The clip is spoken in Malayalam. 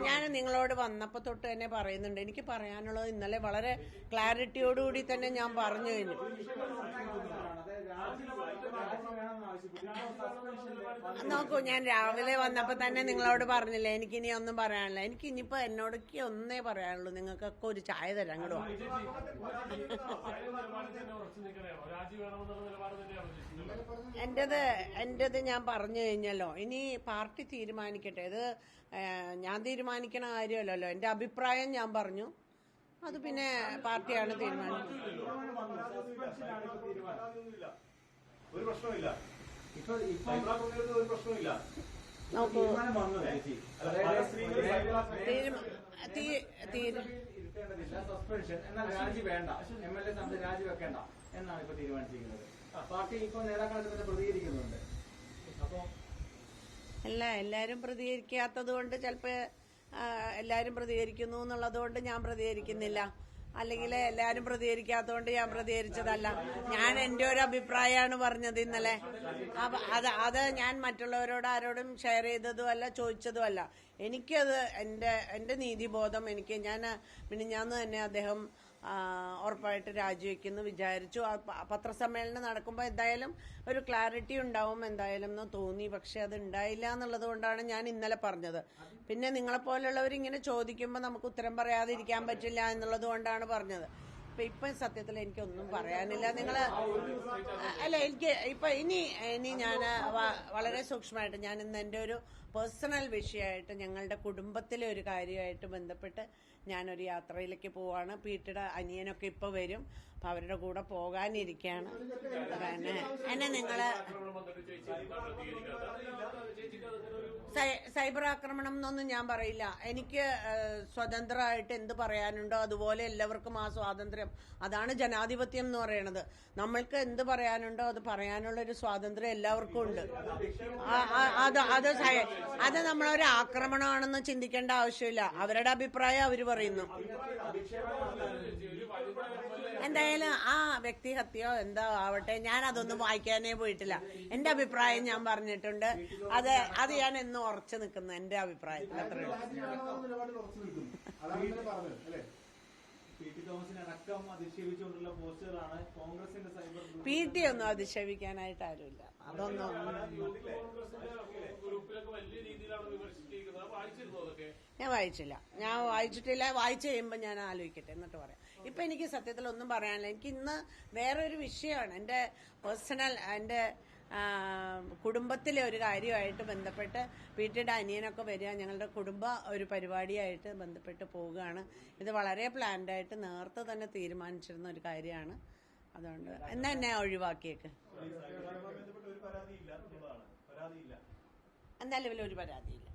ഞാൻ നിങ്ങളോട് വന്നപ്പോ തൊട്ട് തന്നെ പറയുന്നുണ്ട്. എനിക്ക് പറയാനുള്ളത് ഇന്നലെ വളരെ ക്ലാരിറ്റിയോടുകൂടി തന്നെ ഞാൻ പറഞ്ഞു കഴിഞ്ഞു. നോക്കൂ, ഞാൻ രാവിലെ വന്നപ്പോ തന്നെ നിങ്ങളോട് പറഞ്ഞില്ലേ എനിക്കിനി ഒന്നും പറയാനില്ല. എനിക്ക് ഇനിയിപ്പോ എന്നോടൊക്കെ ഒന്നേ പറയാനുള്ളൂ, നിങ്ങൾക്കൊക്കെ ഒരു ചായ തരാം അങ്ങോട്ട്. എന്റേത് ഞാൻ പറഞ്ഞു കഴിഞ്ഞല്ലോ. ഇനി പാർട്ടി തീരുമാനിക്കട്ടെ. ഇത് ഞാൻ തീരുമാനിക്കണ കാര്യമല്ലല്ലോ. എന്റെ അഭിപ്രായം ഞാൻ പറഞ്ഞു, അത് പിന്നെ പാർട്ടിയാണ് തീരുമാനിക്കുന്നത്. ഒരു പ്രശ്നമില്ല. ഒരു പ്രശ്നമില്ല. നോക്കൂ, സസ്പെൻഷൻ എന്നാൽ രാജി വേണ്ട, MLA സ്ഥാനത്ത് രാജിവെക്കേണ്ട എന്നാണ് ഇപ്പൊ തീരുമാനിച്ചിരിക്കുന്നത്. പാർട്ടി ഇപ്പൊ നേതാക്കളൊക്കെ തന്നെ പ്രതികരിക്കുന്നുണ്ട്. അപ്പൊ എല്ലാരും പ്രതികരിക്കാത്തത് കൊണ്ട് ചിലപ്പോ എല്ലാരും പ്രതികരിക്കുന്നു എന്നുള്ളത് കൊണ്ട് ഞാൻ പ്രതികരിക്കുന്നില്ല. അല്ലെങ്കിൽ എല്ലാരും പ്രതികരിക്കാത്തതുകൊണ്ട് ഞാൻ പ്രതികരിച്ചതല്ല. ഞാൻ എന്റെ ഒരു അഭിപ്രായമാണ് പറഞ്ഞത് ഇന്നലെ. അത് ഞാൻ മറ്റുള്ളവരോട് ആരോടും ഷെയർ ചെയ്തതും അല്ല, ചോദിച്ചതും അല്ല. എനിക്കത് എന്റെ നീതിബോധം മിനിഞ്ഞാന്ന് തന്നെ അദ്ദേഹം ഉറപ്പായിട്ട് രാജിവെക്കുന്നു വിചാരിച്ചു. പത്രസമ്മേളനം നടക്കുമ്പോൾ എന്തായാലും ഒരു ക്ലാരിറ്റി ഉണ്ടാവും എന്തായാലും എന്ന് തോന്നി. പക്ഷെ അത് ഉണ്ടായില്ല എന്നുള്ളത് കൊണ്ടാണ് ഞാൻ ഇന്നലെ പറഞ്ഞത്. പിന്നെ നിങ്ങളെപ്പോലുള്ളവർ ഇങ്ങനെ ചോദിക്കുമ്പോൾ നമുക്ക് ഉത്തരം പറയാതിരിക്കാൻ പറ്റില്ല എന്നുള്ളത് കൊണ്ടാണ് പറഞ്ഞത്. ഇപ്പൊ സത്യത്തിൽ എനിക്കൊന്നും പറയാനില്ല. എനിക്ക് ഇപ്പൊ ഇനി ഞാൻ വളരെ സൂക്ഷ്മമായിട്ട് ഞാൻ ഇന്ന് എന്റെ ഒരു പേഴ്സണൽ വിഷയമായിട്ട് ഞങ്ങളുടെ കുടുംബത്തിലെ ഒരു കാര്യമായിട്ട് ബന്ധപ്പെട്ട് ഞാനൊരു യാത്രയിലേക്ക് പോവാണ്. പീട്ടിയുടെ അനിയനൊക്കെ ഇപ്പൊ വരും. അപ്പൊ അവരുടെ കൂടെ പോകാനിരിക്കുകയാണ്. എന്നെ നിങ്ങള് സൈബർ ആക്രമണം എന്നൊന്നും ഞാൻ പറയില്ല. എനിക്ക് സ്വതന്ത്രമായിട്ട് എന്ത് പറയാനുണ്ടോ അതുപോലെ എല്ലാവർക്കും ആ സ്വാതന്ത്ര്യം, അതാണ് ജനാധിപത്യം എന്ന് പറയുന്നത്. നമ്മൾക്ക് എന്ത് പറയാനുണ്ടോ അത് പറയാനുള്ള ഒരു സ്വാതന്ത്ര്യം എല്ലാവർക്കും ഉണ്ട്. അത് നമ്മളൊരു ആക്രമണമാണെന്ന് ചിന്തിക്കേണ്ട ആവശ്യമില്ല. അവരുടെ അഭിപ്രായം അവര് പറയുന്നു. എന്തായാലും ആ വ്യക്തിഹത്യോ എന്താ ആവട്ടെ, ഞാൻ അതൊന്നും വായിക്കാനേ പോയിട്ടില്ല. എന്റെ അഭിപ്രായം ഞാൻ പറഞ്ഞിട്ടുണ്ട്. അത് ഞാൻ എന്നും ഉറച്ചു നിൽക്കുന്നു എന്റെ അഭിപ്രായത്തിൽ. അത്രേ PT ഒന്നും അധിക്ഷേപിക്കാനായിട്ട് ആരുമില്ല. അതൊന്നും ഞാൻ വായിച്ചില്ല. വായിച്ചു കഴിയുമ്പോൾ ഞാൻ ആലോചിക്കട്ടെ എന്നിട്ട് പറയാം. ഇപ്പൊ എനിക്ക് സത്യത്തിൽ ഒന്നും പറയാനില്ല. എനിക്ക് ഇന്ന് വേറൊരു വിഷയമാണ്. എന്റെ പേഴ്സണൽ, എന്റെ കുടുംബത്തിലെ ഒരു കാര്യമായിട്ട് ബന്ധപ്പെട്ട് വീട്ടിയുടെ അനിയനൊക്കെ വരിക, ഞങ്ങളുടെ കുടുംബ ഒരു പരിപാടിയായിട്ട് ബന്ധപ്പെട്ട് പോവുകയാണ്. ഇത് വളരെ പ്ലാൻഡായിട്ട് നേരത്തെ തന്നെ തീരുമാനിച്ചിരുന്ന ഒരു കാര്യമാണ്. അതുകൊണ്ട് എന്നാ എന്നെ ഒഴിവാക്കിയേക്ക്. എന്തായാലും ഒരു പരാതിയില്ല.